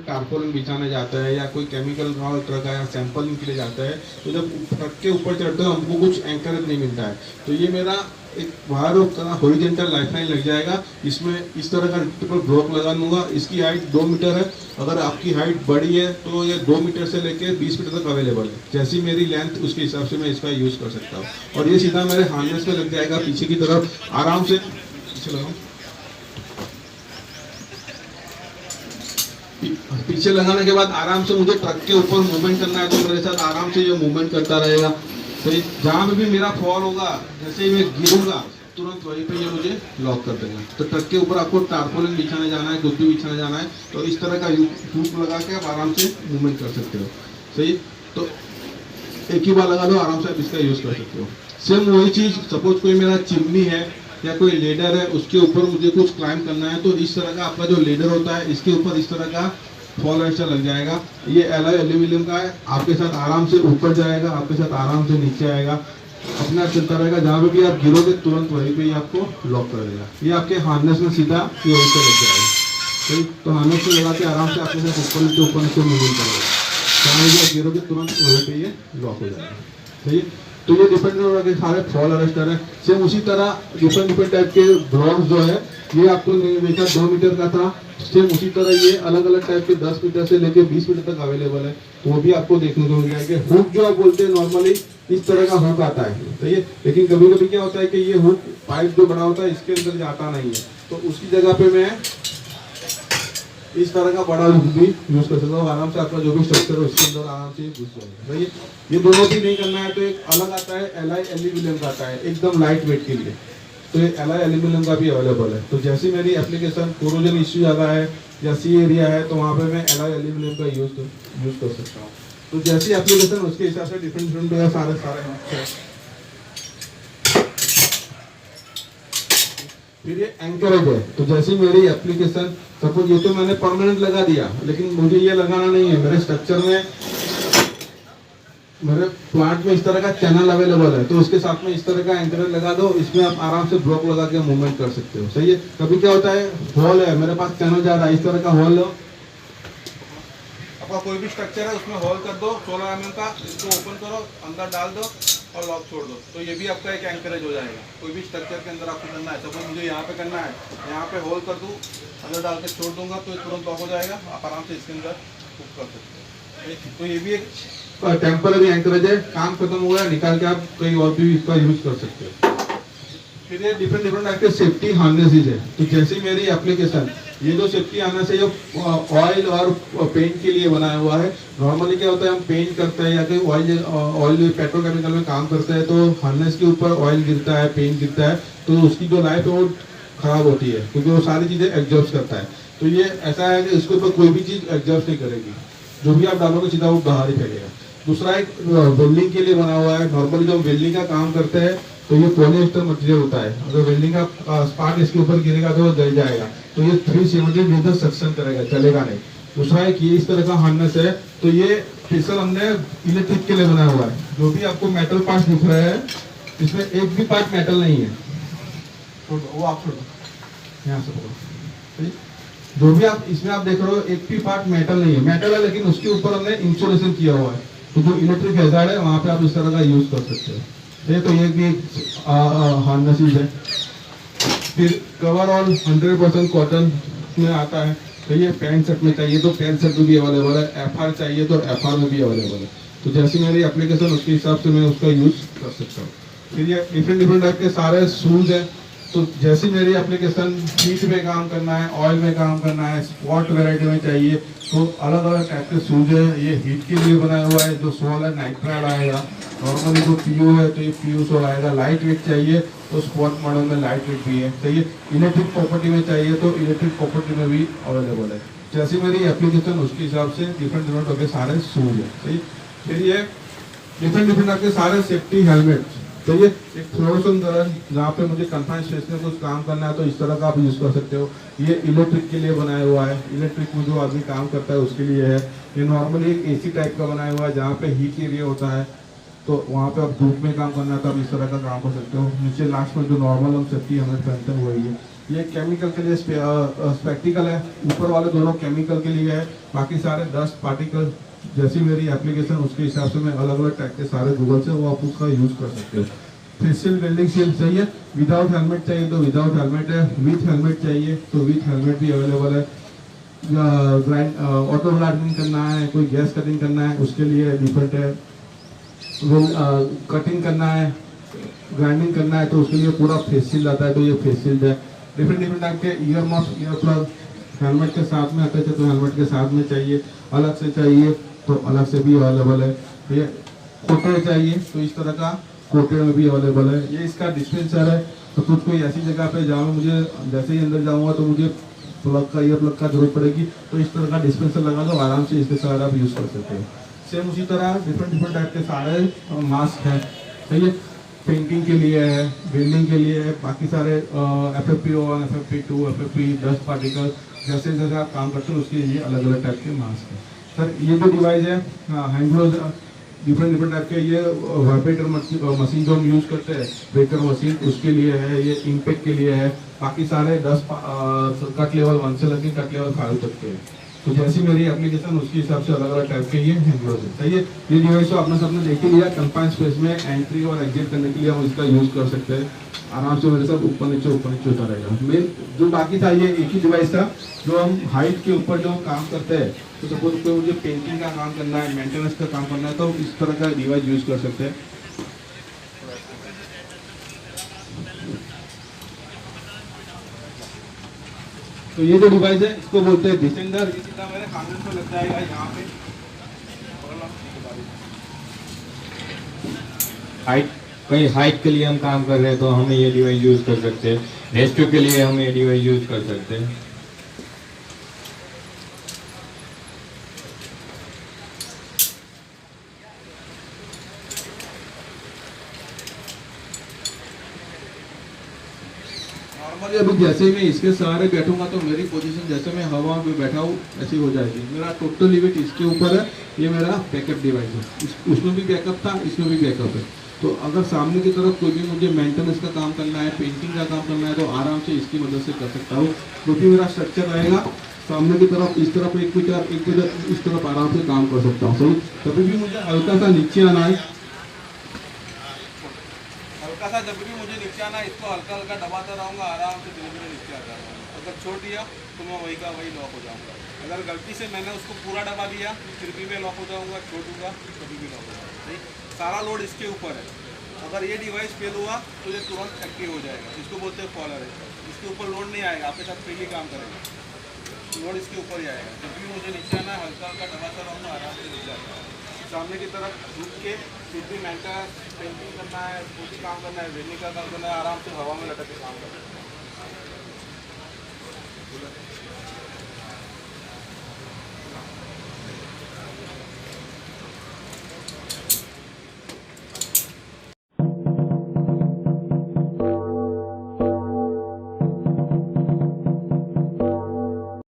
Tarpaulin बिछाने जाता है या कोई केमिकल ट्रक है या सैंपलिंग के लिए जाता है, तो जब ट्रक के ऊपर चढ़ते हो हमको कुछ एंकरेज नहीं मिलता है। तो ये मेरा एक बाहर हॉरिजॉन्टल लाइफलाइन लग जाएगा, इसमें इस तरह का ट्रिपल ब्लॉक लगा दूंगा। इसकी हाइट 2 मीटर है, अगर आपकी हाइट बड़ी है तो ये 2 मीटर से लेके 20 मीटर तक अवेलेबल है। जैसी मेरी लेंथ उसके हिसाब से मैं इसका यूज़ कर सकता हूँ। और ये सीधा मेरे हार्नेस में लग जाएगा पीछे की तरफ, आराम से पीछे लगाने के बाद आराम से मुझे ट्रक के ऊपर मूवमेंट करना है, तो मेरे साथ आराम से ये मूवमेंट करता रहेगा। तो जहाँ पे भी मेरा फॉल होगा, जैसे ही मैं गिरूंगा तुरंत वहीं पे ये मुझे लॉक कर देगा। तो ट्रक के ऊपर आपको टारपोलिन बिछाने जाना है, कुछ भी बिछाने जाना है, तो इस तरह का हुक लगा के आप आराम से मूवमेंट कर सकते हो। सही, तो एक ही बार लगा दो, आराम से आप इसका यूज़ कर सकते हो। सेम वही चीज़, सपोज कोई मेरा चिमनी है या कोई लेडर है, उसके ऊपर मुझे कुछ क्लाइंब करना है, तो इस तरह का आपका जो लेडर होता है इसके ऊपर इस तरह का फॉल रेस्टर लग जाएगा। ये एलॉय एल्यूमिनियम का है, आपके साथ आराम से ऊपर जाएगा, आपके साथ आराम से नीचे आएगा, अपना चलता रहेगा। जहाँ पे भी आप गिरोगे तुरंत वहीं पे ही आपको लॉक कर देगा। ये आपके हार्नेस में सीधा ये वहीं पे लग जाएगा। सही, तो हार्नेस में लगा के आराम से आपके साथ ऊपर नीचे मूवमेंट करेगा। जहाँ भी आप गिरोगे तुरंत वहीं पे ये लॉक हो जाएगा। सही, तो ये डिपेंड हो रहा है, सारे फॉल अरेस्टर है। सेम उसी तरह डिफरेंट टाइप के ब्लॉक्स जो है, ये आपको देखा 2 मीटर का था, सेम उसी तरह ये अलग अलग टाइप के 10 मीटर से लेके 20 मीटर तक अवेलेबल है। तो वो भी आपको देखने को मिल जाएगा। हुक जो आप बोलते हैं नॉर्मली इस तरह का हुक आता है, तो ये, लेकिन कभी कभी क्या होता है कि ये हुक पाइप जो बना होता है इसके अंदर जाता नहीं है, तो उसकी जगह पे मैं इस तरह का बड़ा हुक भी यूज कर सकता हूँ। आराम से आपका जो भी स्ट्रक्चर है उसके अंदर आराम से घुस जाएगा। ये दोनों भी नहीं करना है तो एक अलग आता है, एलॉय एल्यूमिनियम का आता है, एकदम लाइट वेट के लिए। तो ये एलॉय एल्यूमिनियम का भी अवेलेबल है। तो जैसी मेरी एप्लीकेशन कोरोजन इश्यू ज़्यादा है या सी एरिया है, तो वहाँ पे मैं एलॉय एल्यूमिनियम का यूज कर सकता हूँ। तो जैसी एप्लीकेशन उसके हिसाब से डिफरेंट सारे फिर ये एंकरेज है। तो जैसी मेरी एप्लीकेशन, सपोज ये तो मैंने परमानेंट लगा दिया, लेकिन मुझे ये लगाना नहीं है। मेरे स्ट्रक्चर में, मेरे प्लांट में इस तरह का चैनल अवेलेबल है, तो उसके साथ में इस तरह का एंकरेज लगा दो, इसमें आप आराम से ब्लॉक लगा के मूवमेंट कर सकते हो। सही है, कभी क्या होता है, होल है मेरे पास, चैनल जा रहा है, इस तरह का होल लो, आपका कोई भी स्ट्रक्चर है उसमें होल कर दो 16 mm का, इसको ओपन करो, अंदर डाल दो और लॉक छोड़ दो, तो ये भी आपका एक एंकरेज हो जाएगा। कोई भी स्ट्रक्चर के अंदर आपको करना है, सपोज मुझे यहाँ पे करना है, यहाँ पे होल कर दूँ, अंदर डाल के छोड़ दूंगा तो तुरंत लॉक हो जाएगा, आप आराम से इसके अंदर हुक कर सकते हो। तो ये भी एक टेम्पररी एंकरेज है, काम खत्म हो गया, निकाल के आप कहीं और भी इसका यूज कर सकते हो। फिर ये डिफरेंट टाइप के सेफ्टी हार्नेसेस है। तो जैसे मेरी एप्लीकेशन, ये जो सेफ्टी हार्नेस है ये ऑयल और पेंट के लिए बनाया हुआ है। नॉर्मली क्या होता है, हम पेंट करते हैं या कोई ऑयल पेट्रोकेमिकल में काम करते हैं, तो हार्नेस के ऊपर ऑयल गिरता है, पेंट गिरता है, तो उसकी जो लाइफ है वो खराब होती है, क्योंकि वो सारी चीजें एग्जॉस्ट करता है। तो ये ऐसा है कि इसके ऊपर कोई भी चीज एग्जॉस्ट नहीं करेगी, जो भी आप डालोगे सीधा वो बाहर ही फैलेगा। दूसरा एक वेल्डिंग के लिए बना हुआ है। नॉर्मली जब वेल्डिंग का काम करते हैं तो ये पॉलिएस्टर मटेरियल होता है, अगर वेल्डिंग का स्पार्क इसके ऊपर गिरेगा तो वो जल जाएगा, तो ये 370 मीटर सक्शन करेगा, चलेगा नहीं। दूसरा एक ये इस तरह का हार्नेस है, तो ये स्पेशल हमने इलेक्ट्रिक के लिए बनाया हुआ है। जो भी आपको मेटल पार्ट दिख रहा है, इसमें एक भी पार्ट मेटल नहीं है, वो आप छोड़ो, यहाँ से पकड़ो। जो भी आप इसमें आप देख रहे हो, एक भी पार्ट मेटल नहीं है, मेटल है लेकिन उसके ऊपर हमने इंसुलेशन किया हुआ है, तो जो इलेक्ट्रिक हैजार्ड है वहाँ पे आप इस तरह का यूज कर सकते हो। ये तो ये भी हार्नेसेस है। फिर कवर ऑल 100% कॉटन में आता है। तो ये पैंट शर्ट में चाहिए तो पैंट शर्ट में भी अवेलेबल है, एफआर चाहिए तो एफआर में भी अवेलेबल है। तो जैसी मेरी एप्लीकेशन उसके हिसाब से मैं उसका यूज कर सकता हूँ। फिर ये डिफरेंट टाइप के सारे शूज है। तो जैसी मेरी एप्लीकेशन हीट में काम करना है, ऑयल में काम करना है, स्पॉट वैरायटी में चाहिए, तो अलग अलग टाइप के शूज है। ये हीट के लिए बनाया हुआ है, जो सोल है नाइट्राइड आएगा, नॉर्मली जो पीयू है तो ये पीयू सोल आएगा। लाइट वेट चाहिए तो स्पॉट मॉडल में लाइट वेट भी है। तो ये इलेक्ट्रिक प्रॉपर्टी में चाहिए तो इलेक्ट्रिक प्रॉपर्टी में भी अवेलेबल है। जैसी मेरी एप्लीकेशन उसके हिसाब से डिफरेंट होकर सारे शूज है। सही, फिर ये डिफरेंट आपके सारे सेफ्टी हेलमेट। तो ये एक फ्लोरोसेंट कलर, जहाँ पे मुझे कन्फाइंड स्पेस में कुछ काम करना है तो इस तरह का आप यूज़ कर सकते हो। ये इलेक्ट्रिक के लिए बनाया हुआ है, इलेक्ट्रिक में जो आदमी काम करता है उसके लिए है। ये नॉर्मली एक एसी टाइप का बनाया हुआ है, जहाँ पे हीट एरिया होता है, तो वहाँ पे आप धूप में काम करना है तो आप इस तरह का काम कर सकते हो। नीचे लास्ट में जो नॉर्मल हम सेफ्टी हेलमेट पहनते हैं वही है। ये केमिकल के लिए स्पेक्टिकल है, ऊपर वाले दोनों केमिकल के लिए है, बाकी सारे डस्ट पार्टिकल जैसी मेरी एप्लीकेशन उसके हिसाब से मैं अलग अलग टाइप के सारे गूगल से वो आप उसका यूज कर सकते हो। फेशियल वेल्डिंग शील्ड चाहिए, विदाउट हेलमेट चाहिए तो विदाउट हेलमेट है, विथ हेलमेट चाहिए तो विथ हेलमेट भी अवेलेबल है। ऑटो ग्राइंडिंग करना है, कोई गैस कटिंग करना है उसके लिए डिफरेंट है, कटिंग करना है, ग्राइंडिंग करना है तो उसके लिए पूरा फेस शील्ड आता है, तो ये फेस शील्ड है। डिफरेंट डिफरेंट टाइप के year muffs, ear plug helmet के साथ में आते थे तो हेलमेट के साथ में चाहिए, अलग से चाहिए तो अलग से भी अवेलेबल है। ये कोटेड चाहिए तो इस तरह का कोटेड में भी अवेलेबल है। ये इसका डिस्पेंसर है, तो कुछ कोई ऐसी जगह पे जहाँ मुझे जैसे ही अंदर जाऊँगा तो मुझे प्लग का, ईयर प्लग का जरूरत पड़ेगी तो इस तरह का डिस्पेंसर लगा दो, आराम से इसके साथ आप यूज़ कर सकते हो। सेम उसी तरह डिफरेंट डिफरेंट टाइप के सारे मास्क हैं, सही है, पेंटिंग के लिए है, बिल्डिंग के लिए है, बाकी सारे FFP1, FFP2, FFP dust particle जैसे जैसे आप काम करते हो उसके लिए अलग अलग टाइप के मास्क हैं। सर ये जो डिवाइस है hand glove, different different type के, ये वाइब्रेटर मशीन जो हम यूज़ करते हैं ब्रेकर मशीन उसके लिए है, ये इम्पैक्ट के लिए है, बाकी सारे 10 कट लेवल 1 से लेकर कट लेवल 5 तक के हैं। तो जैसी मेरी एप्लीकेशन उसके हिसाब से अलग अलग टाइप के ये हैंड ग्लोव है, सही है। ये डिवाइस तो आपने सबने देख ही लिया, कंफाइन स्पेस में एंट्री और एग्जिट करने के लिए हम इसका यूज़ कर सकते हैं, आराम से मेरे साथ ऊपर नीचे होता रहेगा। मेन जो बाकी था ये एक ही डिवाइस था जो हम हाइट के ऊपर जो काम करते हैं, तो सपोज कोई मुझे पेंटिंग का काम करना है, मेंटेनेंस का काम करना है तो इस तरह का डिवाइस यूज कर सकते हैं। तो ये जो डिवाइस है इसको बोलते हैं डिसेंडर, ये सीधा मेरे कानून पे लग जाएगा यहाँ पे। हाइट, कहीं हाइट के लिए हम काम कर रहे हैं तो हमें ये डिवाइस यूज कर सकते हैं, रेस्क्यू के लिए हम ये डिवाइस यूज कर सकते हैं। नॉर्मली अभी जैसे ही मैं इसके सहारे बैठूंगा तो मेरी पोजीशन जैसे मैं हवा में बैठा हूँ ऐसी हो जाएगी। मेरा टोटल लिमिट इसके ऊपर है, ये मेरा बैकअप डिवाइस है, उसमें भी बैकअप था, इसमें भी बैकअप है। तो अगर सामने की तरफ कोई भी मुझे मेंटेनेंस का काम करना है, पेंटिंग का काम करना है तो आराम से इसकी मदद से कर सकता हूँ, क्योंकि मेरा स्ट्रक्चर रहेगा सामने की तरफ, इस तरफ एक तरफ इस तरफ आराम से काम कर सकता हूँ। सही, कभी भी मुझे हल्का सा नीचे आना है, हल्का सा जब भी मुझे नीचे आना है इसको हल्का हल्का दबाता रहूँगा, आराम से धीरे धीरे नीचे आता रहूँगा। अगर छोड़ दिया तो मैं वही का वही लॉक हो जाऊँगा। अगर गलती से मैंने उसको पूरा दबा दिया फिर भी मैं लॉक हो जाऊँगा, छोड़ूंगा कभी भी लॉक हो जाऊँगा। सही, सारा लोड इसके ऊपर है। अगर ये डिवाइस फेल हुआ तो ये तुरंत एक्टिव हो जाएगा, इसको बोलते हैं फॉलर है। इसके ऊपर लोड नहीं आएगा, आपके साथ फ्रीली काम करेगा, लोड इसके ऊपर ही आएगा। जब भी मुझे नीचे आना है हल्का हल्का दबाता रहूँगा, आराम से नीचे आता है। सामने की तरफ रुक के फिर भी मेंटेनेंस, पेंटिंग करना है, कुछ भी काम करना है, वेल्डिंग का काम करना है, आराम से हवा में लटक के काम करना है।